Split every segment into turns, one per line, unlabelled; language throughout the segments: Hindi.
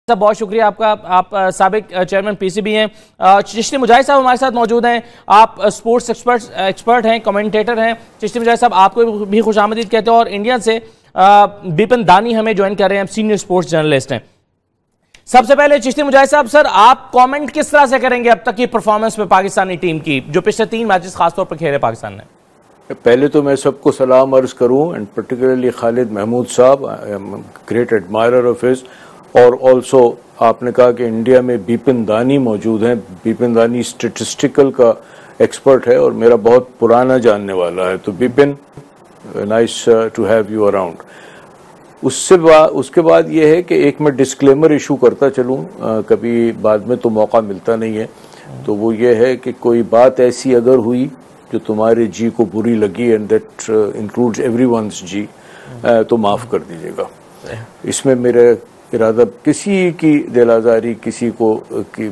साहब बहुत शुक्रिया आपका। आप साबिक चेयरमैन पीसीबी हैं। चिश्ती मुजाहिद साहब हमारे साथ मौजूद हैं। आप स्पोर्ट्स एक्सपर्ट हैं, कमेंटेटर हैं। चिश्ती मुजाहिद साहब आपको भी खुशामदीद कहते हैं और इंडिया से बिपिन दानी हमें ज्वाइन कर रहे हैं, सीनियर स्पोर्ट्स जर्नलिस्ट हैं। सबसे पहले चिश्ती मुजाहिद साहब, सर आप कमेंट किस तरह से करेंगे अब तक की परफॉर्मेंस में पाकिस्तानी टीम की, जो पिछले 3 मैचेस खासतौर पर खेले पाकिस्तान ने?
पहले तो मैं सबको सलाम अर्ज करूं एंड पर्टिकुलरली खालिद महमूद साहब, I am great admirer of his. और ऑल्सो आपने कहा कि इंडिया में बिपिन दानी मौजूद हैं। बिपिन दानी स्टेटिस्टिकल का एक्सपर्ट है और मेरा बहुत पुराना जानने वाला है। तो Bipin, nice to have you around. उसके बाद ये है कि एक मैं डिस्क्लेमर इशू करता चलूं, कभी बाद में तो मौका मिलता नहीं है। तो वो ये है कि कोई बात ऐसी अगर हुई जो तुम्हारे जी को बुरी लगी, एंड दैट इंक्लूड्स एवरीवन्स जी, तो माफ कर दीजिएगा। इसमें मेरे इरादा किसी की दिल आजारी, किसी को की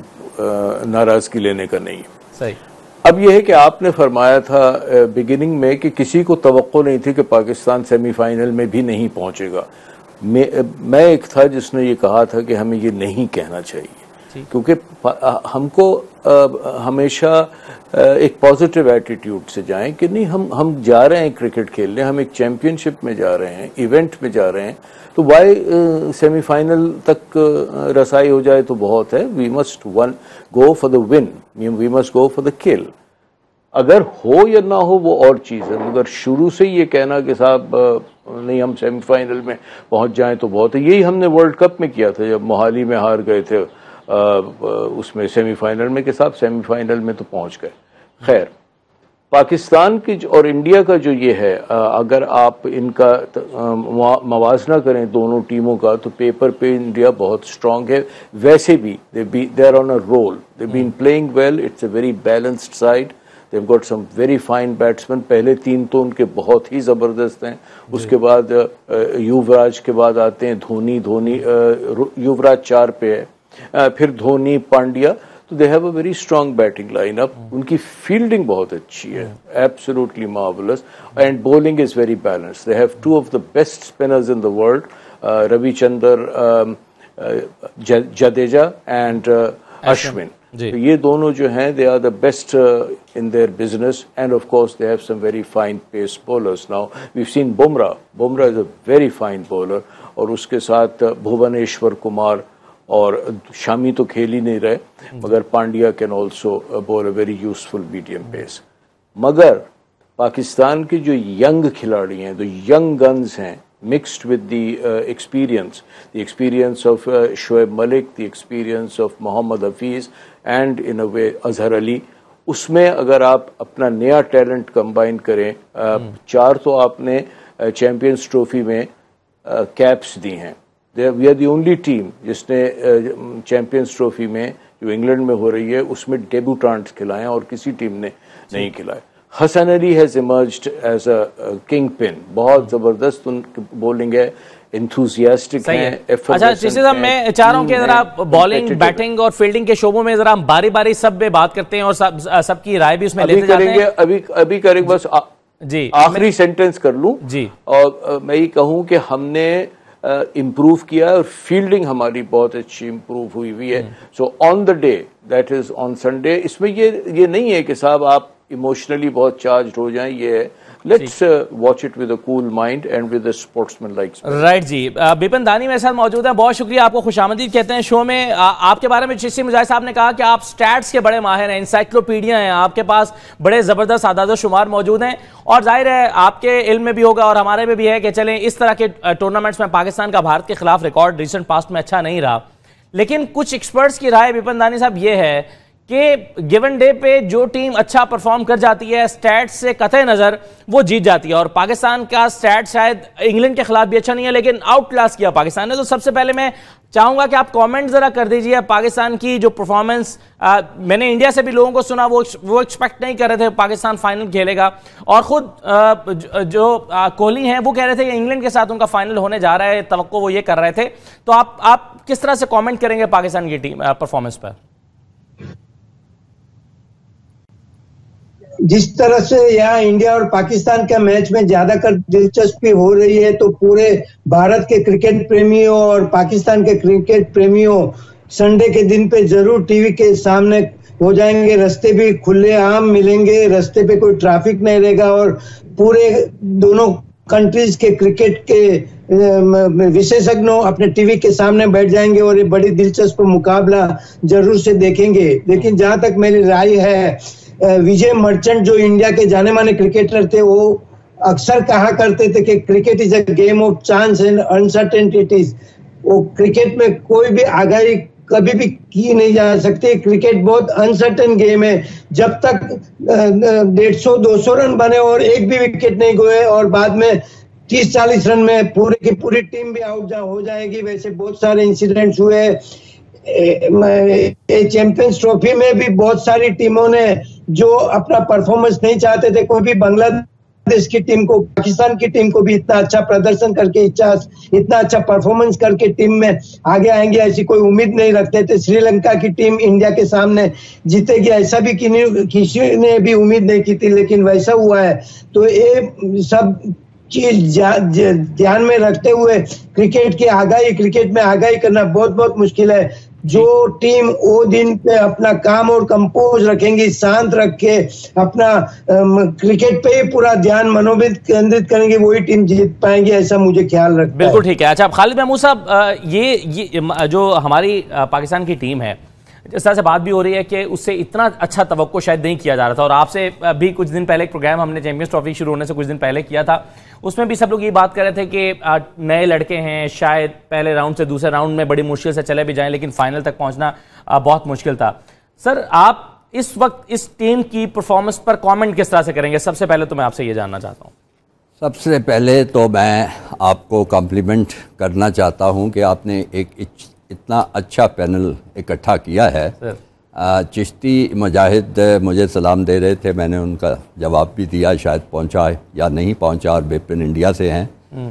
नाराजगी लेने का नहीं है। सही। अब यह है कि आपने फरमाया था बिगिनिंग में कि किसी को तवक्को नहीं थी कि पाकिस्तान सेमीफाइनल में भी नहीं पहुंचेगा। मैं एक था जिसने ये कहा था कि हमें ये नहीं कहना चाहिए, क्योंकि हमको हमेशा एक पॉजिटिव एटीट्यूड से जाएं कि नहीं, हम जा रहे हैं क्रिकेट खेलने, हम एक चैंपियनशिप में जा रहे हैं, इवेंट में जा रहे हैं, तो वाई सेमीफाइनल तक रसाई हो जाए तो बहुत है। We must go for the win, we must go for the kill. अगर हो या ना हो वो और चीज़ है, मगर शुरू से ये कहना कि साहब नहीं हम सेमीफाइनल में पहुंच जाएं तो बहुत है। यही हमने वर्ल्ड कप में किया था जब मोहाली में हार गए थे, उसमें सेमीफाइनल में के साथ सेमीफाइनल में तो पहुंच गए। खैर, पाकिस्तान की और इंडिया का जो ये है, अगर आप इनका मवाजना करें दोनों टीमों का, तो पेपर पे इंडिया बहुत स्ट्रांग है। वैसे भी they are on a roll, they been playing well, it's a very balanced side, they have got some very fine batsman. पहले 3 तो उनके बहुत ही जबरदस्त हैं। उसके बाद युवराज के बाद आते हैं धोनी, युवराज 4 पे है, फिर धोनी, पांड्या। तो they have a very strong batting lineup. उनकी फील्डिंग बहुत अच्छी है, absolutely marvellous, and bowling is very balanced. They have 2 of the best spinners in the world, Ravichandra Jadeja and Ashwin. तो ये दोनों जो हैं, they are the best in their business, and of course they have some very fine pace bowlers. Now we have seen Bumrah is a very fine bowler, और उसके साथ भुवनेश्वर कुमार, और शामी तो खेल ही नहीं रहे, मगर Pandya can also bowl a very useful medium pace. मगर पाकिस्तान के जो यंग खिलाड़ी हैं, जो यंग गन्स हैं, mixed with the experience of Shoaib Malik, the experience of Mohammad Hafeez, and in a way Azhar Ali, उसमें अगर आप अपना नया टैलेंट कंबाइन करें, 4 तो आपने चैंपियंस ट्रॉफी में कैप्स दी हैं। We are the only team जिसने चैंपियंस ट्रॉफी में, जो इंग्लैंड में हो रही है, उसमें डेब्यूटेंट्स खिलाए और किसी टीम ने नहीं खिलाए। Hasan Ali has emerged as a kingpin, बहुत जबरदस्त उनकी बॉलिंग है, एंथुसियास्टिक है।
अच्छा साहब, मैं चाह रहा हूँ कि जरा बॉलिंग, बैटिंग और फील्डिंग के शोबों में जरा हम बारी बारी सब पे बात करते हैं और सबकी राय भी उसमें लेते जाते हैं।
अभी करेंगे, बस जी आखिरी सेंटेंस कर लूं जी, और मैं ये कहूँ कि हमने इम्प्रूव किया है और फील्डिंग हमारी बहुत अच्छी इम्प्रूव हुई है। So on the day, that is on Sunday, इसमें ये नहीं है कि साहब आप इमोशनली बहुत चार्ज हो जाएं। ये है, let's watch it with a cool mind and with a sportsman like. Right
जी, बिपिन दानी मेरे साथ मौजूद है। बहुत शुक्रिया, आपको खुशामदीद कहते हैं शो में। आपके बारे में चिश्ती मुजाहिद साहब ने कहा कि आप स्टैट्स के बड़े माहिर हैं, इंसाइक्लोपीडिया हैं, आपके पास बड़े जबरदस्त आदाद शुमार मौजूद हैं, और जाहिर है आपके इल्म में भी होगा और हमारे में भी है कि चलें इस तरह के टूर्नामेंट्स में पाकिस्तान का भारत के खिलाफ रिकॉर्ड रिसेंट पास्ट में अच्छा नहीं रहा। लेकिन कुछ एक्सपर्ट्स की राय बिपिन दानी साहब ये है कि गिवन डे पे जो टीम अच्छा परफॉर्म कर जाती है, स्टैट्स से कतई नजर वो जीत जाती है, और पाकिस्तान का स्टैट शायद इंग्लैंड के खिलाफ भी अच्छा नहीं है, लेकिन आउट क्लास किया पाकिस्तान ने। तो सबसे पहले मैं चाहूंगा कि आप कमेंट जरा कर दीजिए पाकिस्तान की जो परफॉर्मेंस। मैंने इंडिया से भी लोगों को सुना, वो एक्सपेक्ट नहीं कर रहे थे पाकिस्तान फाइनल खेलेगा, और खुद जो कोहली हैं वो कह रहे थे कि इंग्लैंड के साथ उनका फाइनल होने जा रहा है, तवक्को वो ये कर रहे थे। तो आप किस तरह से कॉमेंट करेंगे पाकिस्तान की टीम परफॉर्मेंस पर?
जिस तरह से यहाँ इंडिया और पाकिस्तान का मैच में ज्यादा कर दिलचस्पी हो रही है, तो पूरे भारत के क्रिकेट प्रेमियों और पाकिस्तान के क्रिकेट प्रेमियों संडे के दिन पे जरूर टीवी के सामने हो जाएंगे। रास्ते भी खुले आम मिलेंगे, रास्ते पे कोई ट्रैफिक नहीं रहेगा और पूरे दोनों कंट्रीज के क्रिकेट के विशेषज्ञों अपने टीवी के सामने बैठ जाएंगे और ये बड़ी दिलचस्प मुकाबला जरूर से देखेंगे। लेकिन जहां तक मेरी राय है, विजय मर्चेंट जो इंडिया के जाने माने क्रिकेटर थे, वो अक्सर कहा करते थे कि cricket is a game of chance and uncertainties. वो क्रिकेट में कोई भी आगाही कभी भी की नहीं जा सकती। क्रिकेट बहुत अनसर्टेन गेम है। जब तक 150-200 रन बने और एक भी विकेट नहीं गए और बाद में 30-40 रन में पूरी की पूरी टीम भी आउट हो जाएगी, वैसे बहुत सारे इंसिडेंट्स हुए। चैंपियंस ट्रॉफी में भी बहुत सारी टीमों ने जो अपना परफॉर्मेंस नहीं चाहते थे, कोई भी बांग्लादेश की टीम को, पाकिस्तान की टीम को भी इतना अच्छा प्रदर्शन करके इतना अच्छा परफॉर्मेंस करके टीम में आगे आएंगे ऐसी कोई उम्मीद नहीं रखते थे। श्रीलंका की टीम इंडिया के सामने जीतेगी ऐसा भी किसी ने भी उम्मीद नहीं की थी, लेकिन वैसा हुआ है। तो ये सब चीज ध्यान में रखते हुए क्रिकेट में आगाही करना बहुत बहुत मुश्किल है। जो टीम वो दिन पे अपना काम और कंपोज रखेंगी, शांत रख के अपना क्रिकेट पे ही पूरा ध्यान मनोविद केंद्रित करेंगे, वही टीम जीत पाएंगी, ऐसा मुझे ख्याल रखता है।
बिल्कुल ठीक है। अच्छा, खालिद महमूद साहब, ये जो हमारी पाकिस्तान की टीम है, जिस तरह से बात भी हो रही है कि उससे इतना अच्छा तवक्को शायद नहीं किया जा रहा था, और आपसे भी कुछ दिन पहले एक प्रोग्राम हमने चैंपियंस ट्रॉफी शुरू होने से कुछ दिन पहले किया था, उसमें भी सब लोग ये बात कर रहे थे कि नए लड़के हैं, शायद पहले राउंड से दूसरे राउंड में बड़ी मुश्किल से चले भी जाएं, लेकिन फाइनल तक पहुंचना बहुत मुश्किल था। सर, आप इस वक्त इस टीम की परफॉर्मेंस पर कॉमेंट किस तरह से करेंगे? सबसे पहले तो मैं आपसे ये जानना चाहता हूँ।
सबसे पहले तो मैं आपको कॉम्प्लीमेंट करना चाहता हूँ कि आपने एक इतना अच्छा पैनल इकट्ठा किया है। चिश्ती मुजाहिद मुझे सलाम दे रहे थे, मैंने उनका जवाब भी दिया, शायद पहुंचा या नहीं पहुंचा, और बिपिन इंडिया से हैं,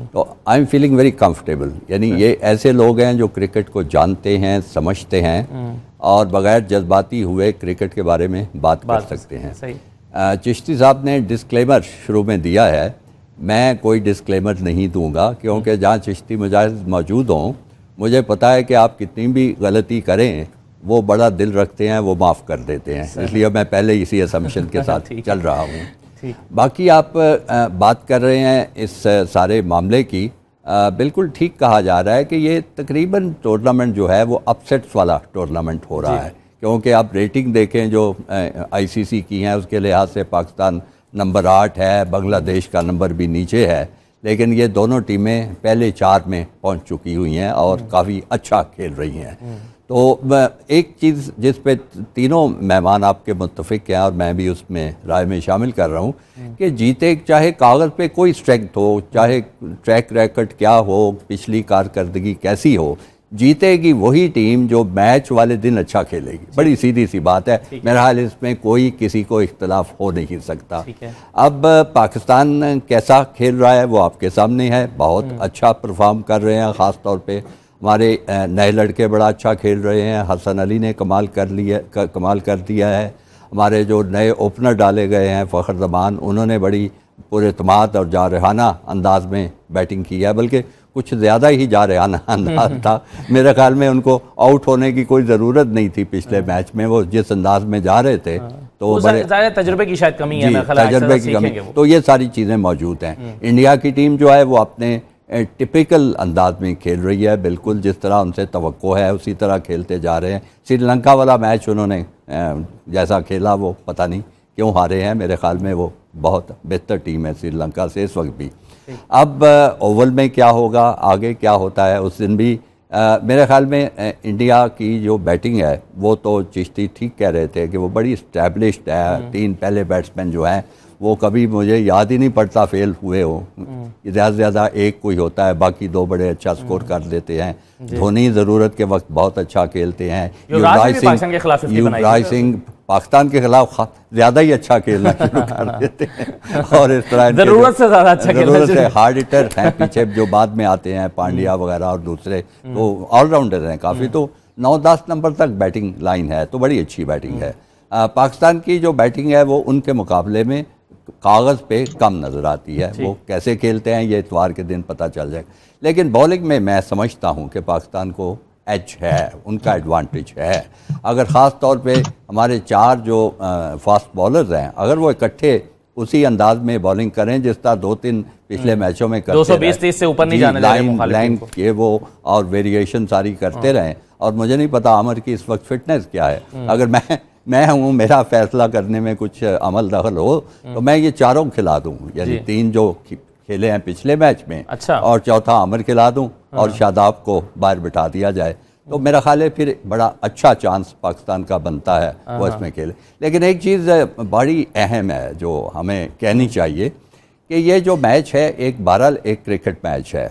तो I am feeling very comfortable. यानी ये ऐसे लोग हैं जो क्रिकेट को जानते हैं, समझते हैं और बगैर जज्बाती हुए क्रिकेट के बारे में बात कर सकते हैं। चिश्ती साहब ने डिस्क्लेमर शुरू में दिया है, मैं कोई डिस्क्लेमर नहीं दूंगा, क्योंकि जहाँ चिश्ती मुजाहिद मौजूद हों, मुझे पता है कि आप कितनी भी गलती करें वो बड़ा दिल रखते हैं, वो माफ़ कर देते हैं, इसलिए मैं पहले इसी असम्पशन के साथ चल रहा हूँ। बाकी आप बात कर रहे हैं इस सारे मामले की, बिल्कुल ठीक कहा जा रहा है कि ये तकरीबन टूर्नामेंट जो है वो अपसेट्स वाला टूर्नामेंट हो रहा है, क्योंकि आप रेटिंग देखें जो ICC की हैं उसके लिहाज से पाकिस्तान नंबर 8 है, बांग्लादेश का नंबर भी नीचे है, लेकिन ये दोनों टीमें पहले 4 में पहुंच चुकी हुई हैं और काफ़ी अच्छा खेल रही हैं। तो एक चीज़ जिस पे तीनों मेहमान आपके मुत्तफिक हैं और मैं भी उसमें राय में शामिल कर रहा हूँ कि जीते, चाहे कागज़ पे कोई स्ट्रेंथ हो, चाहे ट्रैक रिकॉर्ड क्या हो, पिछली कारकर्दगी कैसी हो, जीतेगी वही टीम जो मैच वाले दिन अच्छा खेलेगी। बड़ी सीधी सी बात है, मेरा हाल इसमें कोई किसी को इख्तलाफ हो नहीं सकता। अब पाकिस्तान कैसा खेल रहा है वो आपके सामने है, बहुत अच्छा परफॉर्म कर रहे हैं, ख़ास तौर पे हमारे नए लड़के बड़ा अच्छा खेल रहे हैं। हसन अली ने कमाल कर दिया है। हमारे जो नए ओपनर डाले गए हैं, फ़खर ज़मान, उन्होंने बड़ी पुरएतमाद और जारहाना अंदाज में बैटिंग की है, बल्कि कुछ ज़्यादा ही जारहाना अंदाज था। मेरे ख्याल में उनको आउट होने की कोई ज़रूरत नहीं थी पिछले मैच में, वो जिस अंदाज में जा रहे थे, तो
बड़े तजुर्बे की शायद कमी है,
तजुर्बे की कमी, तो ये सारी चीज़ें मौजूद हैं। इंडिया की टीम जो है वो अपने टिपिकल अंदाज में खेल रही है, बिल्कुल जिस तरह उनसे तवक्को है उसी तरह खेलते जा रहे हैं। श्रीलंका वाला मैच उन्होंने जैसा खेला वो पता नहीं क्यों हारे हैं, मेरे ख्याल में वो बहुत बेहतर टीम है श्रीलंका से इस वक्त भी। अब ओवल में क्या होगा, आगे क्या होता है उस दिन भी मेरे ख्याल में इंडिया की जो बैटिंग है वो तो चिश्ती ठीक कह रहे थे कि वो बड़ी इस्टेब्लिश्ड है। 3 पहले बैट्समैन जो हैं वो कभी मुझे याद ही नहीं पड़ता फेल हुए हो, ज़्यादा से ज़्यादा एक कोई होता है, बाकी 2 बड़े अच्छा स्कोर कर देते हैं। धोनी ज़रूरत के वक्त बहुत अच्छा खेलते हैं। युवराज सिंह पाकिस्तान के खिलाफ ज़्यादा ही अच्छा खेलना शुरू कर देते हैं और इस तरह
ज़रूरत से ज़्यादा अच्छा
ज़रूरत से हार्ड हिटर हैं पीछे जो बाद में आते हैं, पांड्या वगैरह और दूसरे, तो ऑलराउंडर हैं काफ़ी। तो 9-10 नंबर तक बैटिंग लाइन है, तो बड़ी अच्छी बैटिंग है। पाकिस्तान की जो बैटिंग है वो उनके मुकाबले में कागज़ पे कम नज़र आती है। वो कैसे खेलते हैं ये इतवार के दिन पता चल जाएगा, लेकिन बॉलिंग में मैं समझता हूँ कि पाकिस्तान को एज है, उनका एडवांटेज है। अगर ख़ास तौर पे हमारे 4 जो फास्ट बॉलर्स हैं, अगर वो इकट्ठे उसी अंदाज में बॉलिंग करें जिस तरह 2-3 पिछले मैचों में करते
220-30 से ऊपर नहीं जाने
लाइन के वो और वेरिएशन सारी करते रहें। और मुझे नहीं पता आमिर की इस वक्त फिटनेस क्या है। अगर मैं हूँ, मेरा फैसला करने में कुछ अमल दखल हो तो मैं ये 4 खिला दूँ, यानी 3 जो खेले हैं पिछले मैच में,
अच्छा, और
चौथा आमिर खिला दूँ और शादाब को बाहर बिठा दिया जाए, तो मेरा ख्याल है फिर बड़ा अच्छा चांस पाकिस्तान का बनता है वो इसमें खेले। लेकिन एक चीज़ बड़ी अहम है जो हमें कहनी चाहिए कि ये जो मैच है एक बहरहाल एक क्रिकेट मैच है।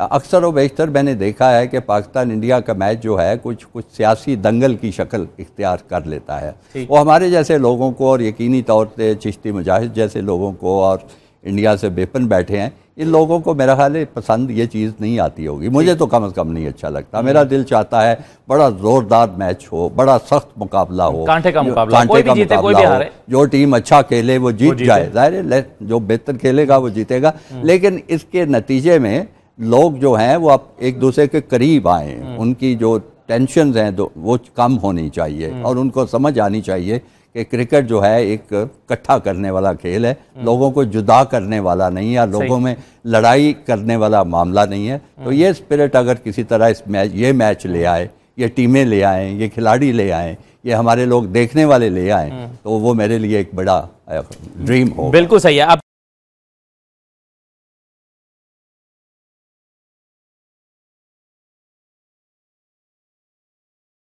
अक्सर व बेशतर मैंने देखा है कि पाकिस्तान इंडिया का मैच जो है कुछ सियासी दंगल की शक्ल इख्तियार कर लेता है। वो हमारे जैसे लोगों को और यकीनी तौर पे चिश्ती मुजाहिद जैसे लोगों को और इंडिया से बेपन बैठे हैं, इन लोगों को मेरा ख्याल है पसंद ये चीज़ नहीं आती होगी। मुझे तो कम से कम नहीं अच्छा लगता। मेरा दिल चाहता है बड़ा ज़ोरदार मैच हो, बड़ा सख्त मुकाबला हो,
कांटे का मुकाबला, कोई भी जीते कोई भी हारे,
जो टीम अच्छा खेले वो जीत जाए। जाहिर है जो बेहतर खेलेगा वो जीतेगा, लेकिन इसके नतीजे में लोग जो हैं वो अब एक दूसरे के करीब आए, उनकी जो टेंशन हैं वो कम होनी चाहिए और उनको समझ आनी चाहिए कि क्रिकेट जो है एक इकट्ठा करने वाला खेल है, लोगों को जुदा करने वाला नहीं है, लोगों में लड़ाई करने वाला मामला नहीं है। तो ये स्पिरिट अगर किसी तरह ये मैच ले आए, ये टीमें ले आएँ, ये खिलाड़ी ले आएँ, ये हमारे लोग देखने वाले ले आएँ, तो वो मेरे लिए एक बड़ा ड्रीम हो।
बिल्कुल सही है।